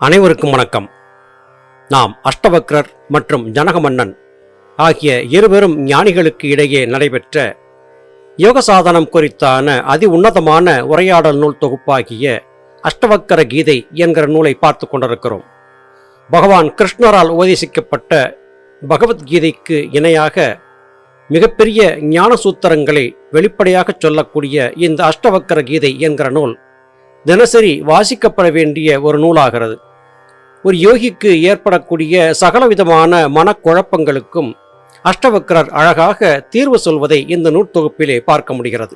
அனைவருக்கும் வணக்கம். நாம் அஷ்டவக்ரர் மற்றும் ஜனகமன்னன் ஆகிய இருவரும் ஞானிகளுக்கு இடையே நடைபெற்ற யோக சாதனம் குறித்தான அதி உன்னதமான உரையாடல் நூல் தொகுப்பாகிய அஷ்டவக்கர கீதை என்கிற நூலை பார்த்து கொண்டிருக்கிறோம். பகவான் கிருஷ்ணரால் உபதேசிக்கப்பட்ட பகவத்கீதைக்கு இணையாக மிகப்பெரிய ஞான சூத்திரங்களை வெளிப்படையாக சொல்லக்கூடிய இந்த அஷ்டவக்கர கீதை என்கிற நூல் தினசரி வாசிக்கப்பட வேண்டிய ஒரு நூலாகிறது. ஒரு யோகிக்கு ஏற்படக்கூடிய சகலவிதமான மனக்குழப்பங்களுக்கும் அஷ்டவக்ரர் அழகாக தீர்வு சொல்வதை இந்த நூற்தொகுப்பிலே பார்க்க முடிகிறது.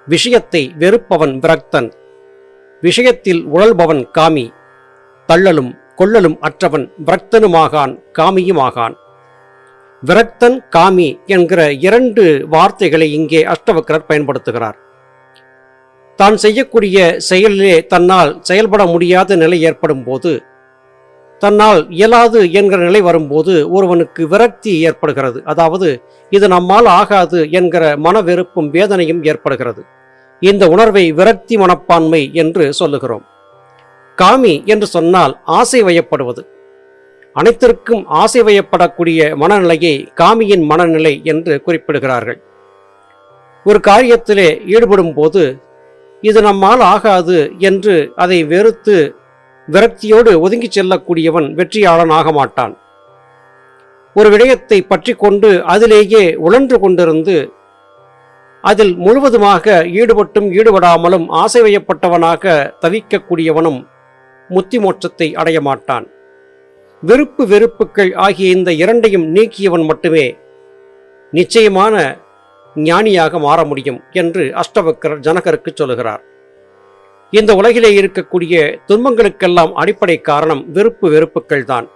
விஷயத்தை வெறுப்பவன் விரக்தன், விஷயத்தில் உழல்பவன் காமி, தள்ளலும் கொள்ளலும் அற்றவன் விரக்தனுமாகான் காமியுமாகான். விரக்தன் காமி என்கிற இரண்டு வார்த்தைகளை இங்கே அஷ்டவக்ரர் பயன்படுத்துகிறார். தான் செய்யக்கூடிய செயலிலே தன்னால் செயல்பட முடியாத நிலை ஏற்படும் போது, தன்னால் இயலாது என்கிற நிலை வரும்போது ஒருவனுக்கு விரக்தி ஏற்படுகிறது. அதாவது இது நம்மால் ஆகாது என்கிற மனவெறுப்பும் வேதனையும் ஏற்படுகிறது. இந்த உணர்வை விரக்தி மனப்பான்மை என்று சொல்லுகிறோம். காமி என்று சொன்னால் ஆசை வயப்படுவது. அனைத்திற்கும் ஆசை வயப்படக்கூடிய மனநிலையை காமியின் மனநிலை என்று குறிப்பிடுகிறார்கள். ஒரு காரியத்திலே ஈடுபடும் போது இது நம்மால் ஆகாது என்று அதை வெறுத்து விரக்தியோடு ஒதுங்கி செல்லக்கூடியவன் வெற்றியாளன் ஆக மாட்டான். ஒரு விடயத்தை பற்றி கொண்டு அதிலேயே உழன்று கொண்டிருந்து அதில் முழுவதுமாக ஈடுபட்டும் ஈடுபடாமலும் ஆசை வயப்பட்டவனாக தவிக்கக்கூடியவனும் முத்தி மோட்சத்தை அடைய மாட்டான். விருப்பு வெறுப்புகள் ஆகிய இந்த இரண்டையும் நீக்கியவன் மட்டுமே நிச்சயமான ஞானியாக மாற முடியும் என்று அஷ்டவக்ரர் ஜனகருக்கு சொல்லுகிறார். இந்த உலகிலே இருக்கக்கூடிய துன்பங்களுக்கெல்லாம் அடிப்படை காரணம் விருப்பு வெறுப்புகள் தான்.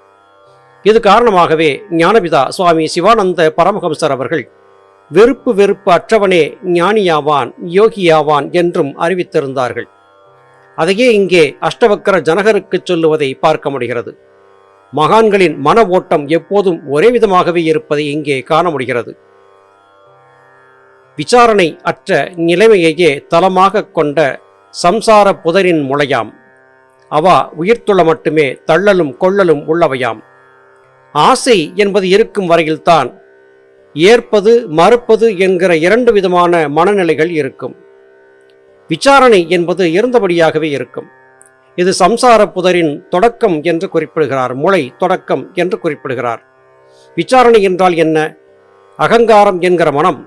இது காரணமாகவே ஞானபிதா சுவாமி சிவானந்த பரமஹம்சர் அவர்கள் வெறுப்பு வெறுப்பு அற்றவனே ஞானியாவான் யோகியாவான் என்றும் அறிவித்திருந்தார்கள். அதையே இங்கே அஷ்டவக்ர ஜனகருக்கு சொல்லுவதை பார்க்க முடிகிறது. மகான்களின் மன ஓட்டம் எப்போதும் ஒரே விதமாகவே இருப்பதை இங்கே காண முடிகிறது. விசாரணை அற்ற நிலைமையையே தலமாக கொண்ட சம்சார புதரின் முளையாம். அவா உயிர்த்துள மட்டுமே தள்ளலும் கொள்ளலும் உள்ளவையாம். ஆசை என்பது இருக்கும் வரையில்தான் ஏற்பது மறுப்பது என்கிற இரண்டு விதமான மனநிலைகள் இருக்கும். விசாரணை என்பது இருந்தபடியாகவே இருக்கும். இது சம்சார புதரின் தொடக்கம் என்று குறிப்பிடுகிறார். முளை தொடக்கம் என்று குறிப்பிடுகிறார். விசாரணை என்றால் என்ன? அகங்காரம் என்கிற மனம்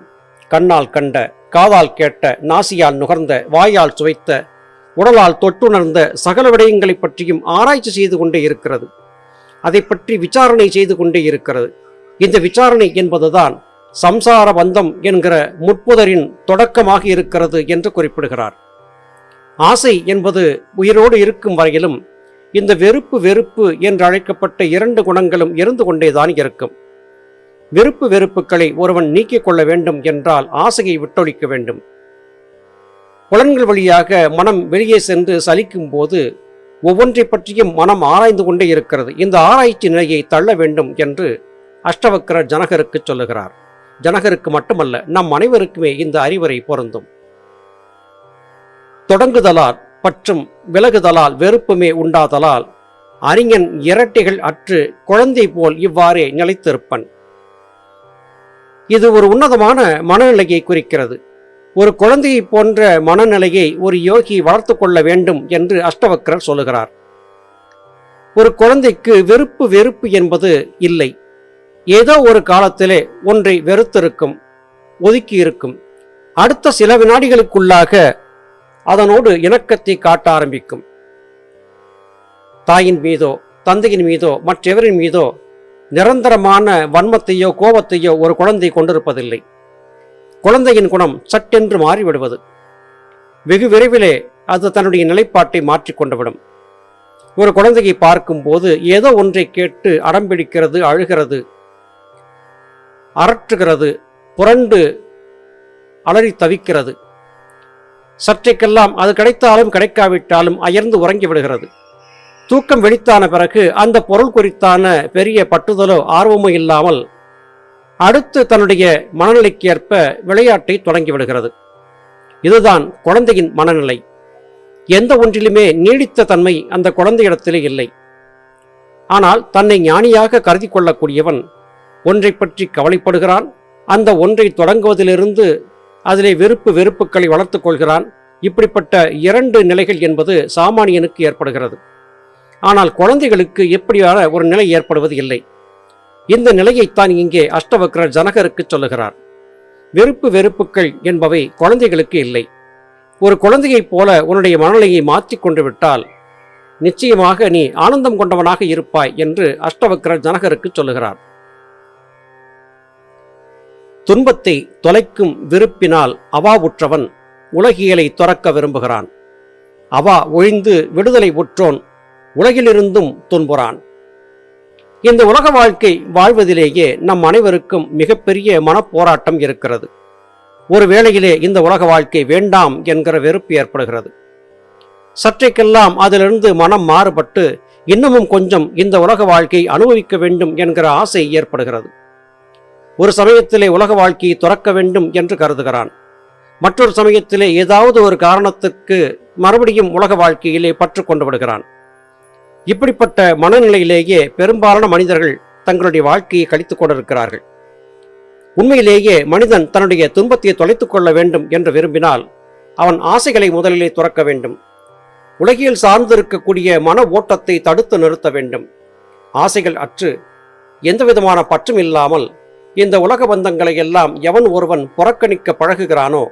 கண்ணால் கண்ட, காதால் கேட்ட, நாசியால் நுகர்ந்த, வாயால் சுவைத்த, உடலால் தொட்டுணர்ந்த சகல விடயங்களை பற்றியும் ஆராய்ச்சி செய்து கொண்டே இருக்கிறது. அதை பற்றி விசாரணை செய்து கொண்டே இருக்கிறது. இந்த விசாரணை என்பதுதான் சம்சார பந்தம் என்கிற முட்புதரின் தொடக்கமாக இருக்கிறது என்று குறிப்பிடுகிறார். ஆசை என்பது உயிரோடு இருக்கும் வரையிலும் இந்த வெறுப்பு என்று அழைக்கப்பட்ட இரண்டு குணங்களும் இருந்து கொண்டேதான் இருக்கும். விருப்பு வெறுப்புகளை ஒருவன் நீக்கிக் கொள்ள வேண்டும் என்றால் ஆசையை விட்டொழிக்க வேண்டும். புலன்கள் வழியாக மனம் வெளியே சென்று சலிக்கும் போது ஒவ்வொன்றை பற்றியும் மனம் ஆராய்ந்து கொண்டே இருக்கிறது. இந்த ஆராய்ச்சி நிலையை தள்ள வேண்டும் என்று அஷ்டவக்ர ஜனகருக்கு சொல்லுகிறார். ஜனகருக்கு மட்டுமல்ல, நம் அனைவருக்குமே இந்த அறிவுரை பொருந்தும். தொடங்குதலால் பற்றும் விலகுதலால் வெறுப்புமே உண்டாதலால் அறிஞன் இரட்டைகள் அற்று குழந்தை போல் இவ்வாறே நிலைத்திருப்பன். இது ஒரு உன்னதமான மனநிலையை குறிக்கிறது. ஒரு குழந்தையை போன்ற மனநிலையை ஒரு யோகி வளர்த்து கொள்ள வேண்டும் என்று அஷ்டவக்ரர் சொல்லுகிறார். ஒரு குழந்தைக்கு வெறுப்பு என்பது இல்லை. ஏதோ ஒரு காலத்திலே ஒன்றை வெறுத்திருக்கும், ஒதுக்கி இருக்கும். அடுத்த சில வினாடிகளுக்குள்ளாக அதனோடு இணக்கத்தை காட்ட ஆரம்பிக்கும். தாயின் மீதோ தந்தையின் மீதோ மற்றெவரின் மீதோ நிரந்தரமான வன்மத்தையோ கோபத்தையோ ஒரு குழந்தை கொண்டிருப்பதில்லை. குழந்தையின் குணம் சட்டென்று மாறிவிடுவது. வெகு விரைவிலே அது தன்னுடைய நிலைப்பாட்டை மாற்றிக்கொண்டுவிடும். ஒரு குழந்தையை பார்க்கும் போது ஏதோ ஒன்றை கேட்டு அடம்பிடிக்கிறது, அழுகிறது, அரற்றுகிறது, புரண்டு அலறி தவிக்கிறது. சற்றைக்கெல்லாம் அது கிடைத்தாலும் கிடைக்காவிட்டாலும் அயர்ந்து உறங்கி விடுகிறது. தூக்கம் வெளித்தான பிறகு அந்த பொருள் குறித்தான பெரிய பட்டுதலோ ஆர்வமோ இல்லாமல் அடுத்து தன்னுடைய மனநிலைக்கு ஏற்ப விளையாட்டை தொடங்கிவிடுகிறது. இதுதான் குழந்தையின் மனநிலை. எந்த ஒன்றிலுமே நீடித்த தன்மை அந்த குழந்தையிடத்திலே இல்லை. ஆனால் தன்னை ஞானியாக கருதி கொள்ளக்கூடியவன் ஒன்றை பற்றி கவலைப்படுகிறான். அந்த ஒன்றை தொடங்குவதிலிருந்து அதிலே வெறுப்புகளை வளர்த்து கொள்கிறான். இப்படிப்பட்ட 2 நிலைகள் என்பது சாமானியனுக்கு ஏற்படுகிறது. ஆனால் குழந்தைகளுக்கு எப்படியான ஒரு நிலை ஏற்படுவது இல்லை. இந்த நிலையைத்தான் இங்கே அஷ்டவக்ரர் ஜனகருக்கு சொல்லுகிறார். வெறுப்புகள் என்பவை குழந்தைகளுக்கு இல்லை. ஒரு குழந்தையைப் போல உன்னுடைய மனநிலையை மாற்றிக்கொண்டு விட்டால் நிச்சயமாக நீ ஆனந்தம் கொண்டவனாக இருப்பாய் என்று அஷ்டவக்ரர் ஜனகருக்கு சொல்லுகிறார். துன்பத்தை தொலைக்கும் விருப்பினால் அவாவுற்றவன் உலகியலை துறக்க விரும்புகிறான். அவா ஒழிந்து விடுதலை உற்றோன் உலகிலிருந்தும் துன்புறான். இந்த உலக வாழ்க்கை வாழ்வதிலேயே நம் அனைவருக்கும் மிகப்பெரிய மனப்போராட்டம் இருக்கிறது. ஒரு வேளையிலே இந்த உலக வாழ்க்கை வேண்டாம் என்கிற வெறுப்பு ஏற்படுகிறது. சற்றைக்கெல்லாம் அதிலிருந்து மனம் மாறுபட்டு இன்னமும் கொஞ்சம் இந்த உலக வாழ்க்கை அனுபவிக்க வேண்டும் என்கிற ஆசை ஏற்படுகிறது. ஒரு சமயத்திலே உலக வாழ்க்கையை துறக்க வேண்டும் என்று கருதுகிறான். மற்றொரு சமயத்திலே ஏதாவது ஒரு காரணத்துக்கு மறுபடியும் உலக வாழ்க்கையிலே பற்று கொண்டு விடுகிறான். இப்படிப்பட்ட மனநிலையிலேயே பெரும்பாலான மனிதர்கள் தங்களுடைய வாழ்க்கையை கழித்துக் கொண்டிருக்கிறார்கள். உண்மையிலேயே மனிதன் தன்னுடைய துன்பத்தை தொலைத்துக் கொள்ள வேண்டும் என்று விரும்பினால் அவன் ஆசைகளை முதலிலே துறக்க வேண்டும். உலகில் சார்ந்திருக்கக்கூடிய மன ஓட்டத்தை தடுத்து நிறுத்த வேண்டும். ஆசைகள் அற்று எந்தவிதமான பற்றும் இல்லாமல் இந்த உலக பந்தங்களை எல்லாம் எவன் ஒருவன் புறக்கணிக்க பழகுகிறானோ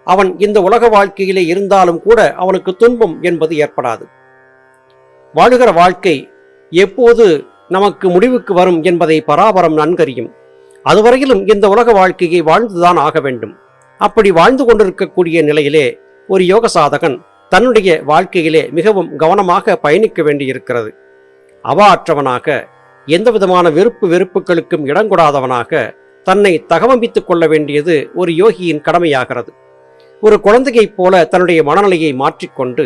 அவன் இந்த உலக வாழ்க்கையிலே இருந்தாலும் கூட அவனுக்கு துன்பம் என்பது ஏற்படாது. வாழுகிற வாழ்க்கை எப்போது நமக்கு முடிவுக்கு வரும் என்பதை பராபரம் நன்கறியும். அதுவரையிலும் இந்த உலக வாழ்க்கையை வாழ்ந்துதான் ஆக வேண்டும். அப்படி வாழ்ந்து கொண்டிருக்கக்கூடிய நிலையிலே ஒரு யோக சாதகன் தன்னுடைய வாழ்க்கையிலே மிகவும் கவனமாக பயணிக்க வேண்டியிருக்கிறது. அவா அற்றவனாக எந்தவிதமான வெறுப்புகளுக்கும் இடங்கொடாதவனாக தன்னை தகவமைத்துக் கொள்ள வேண்டியது ஒரு யோகியின் கடமையாகிறது. ஒரு குழந்தையைப் போல தன்னுடைய மனநிலையை மாற்றிக்கொண்டு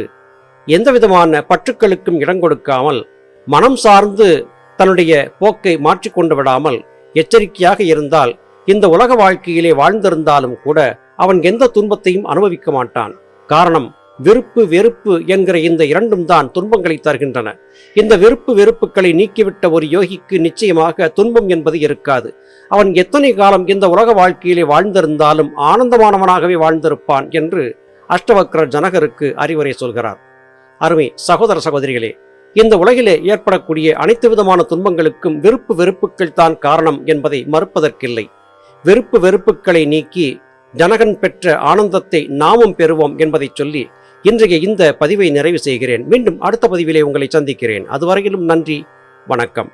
எந்தவிதமான பற்றுக்களுக்கும் இடங்கொடுக்காமல் மனம் சார்ந்து தன்னுடைய போக்கை மாற்றிக்கொண்டு விடாமல் எச்சரிக்கையாக இருந்தால் இந்த உலக வாழ்க்கையிலே வாழ்ந்திருந்தாலும் கூட அவன் எந்த துன்பத்தையும் அனுபவிக்க மாட்டான். காரணம், வெறுப்பு என்கிற இந்த 2ம் தான் துன்பங்களை தருகின்றன. இந்த வெறுப்புகளை நீக்கிவிட்ட ஒரு யோகிக்கு நிச்சயமாக துன்பம் என்பது இருக்காது. அவன் எத்தனை காலம் இந்த உலக வாழ்க்கையிலே வாழ்ந்திருந்தாலும் ஆனந்தமானவனாகவே வாழ்ந்திருப்பான் என்று அஷ்டவக்ரர் ஜனகருக்கு அறிவுரை சொல்கிறார். அருமை சகோதர சகோதரிகளே, இந்த உலகிலே ஏற்படக்கூடிய அனைத்து விதமான துன்பங்களுக்கும் வெறுப்புகள் தான் காரணம் என்பதை மறுப்பதற்கில்லை. வெறுப்புகளை நீக்கி ஜனகன் பெற்ற ஆனந்தத்தை நாமும் பெறுவோம் என்பதை சொல்லி இன்றைய இந்த பதிவை நிறைவு செய்கிறேன். மீண்டும் அடுத்த பதிவிலே உங்களை சந்திக்கிறேன். அதுவரையிலும் நன்றி, வணக்கம்.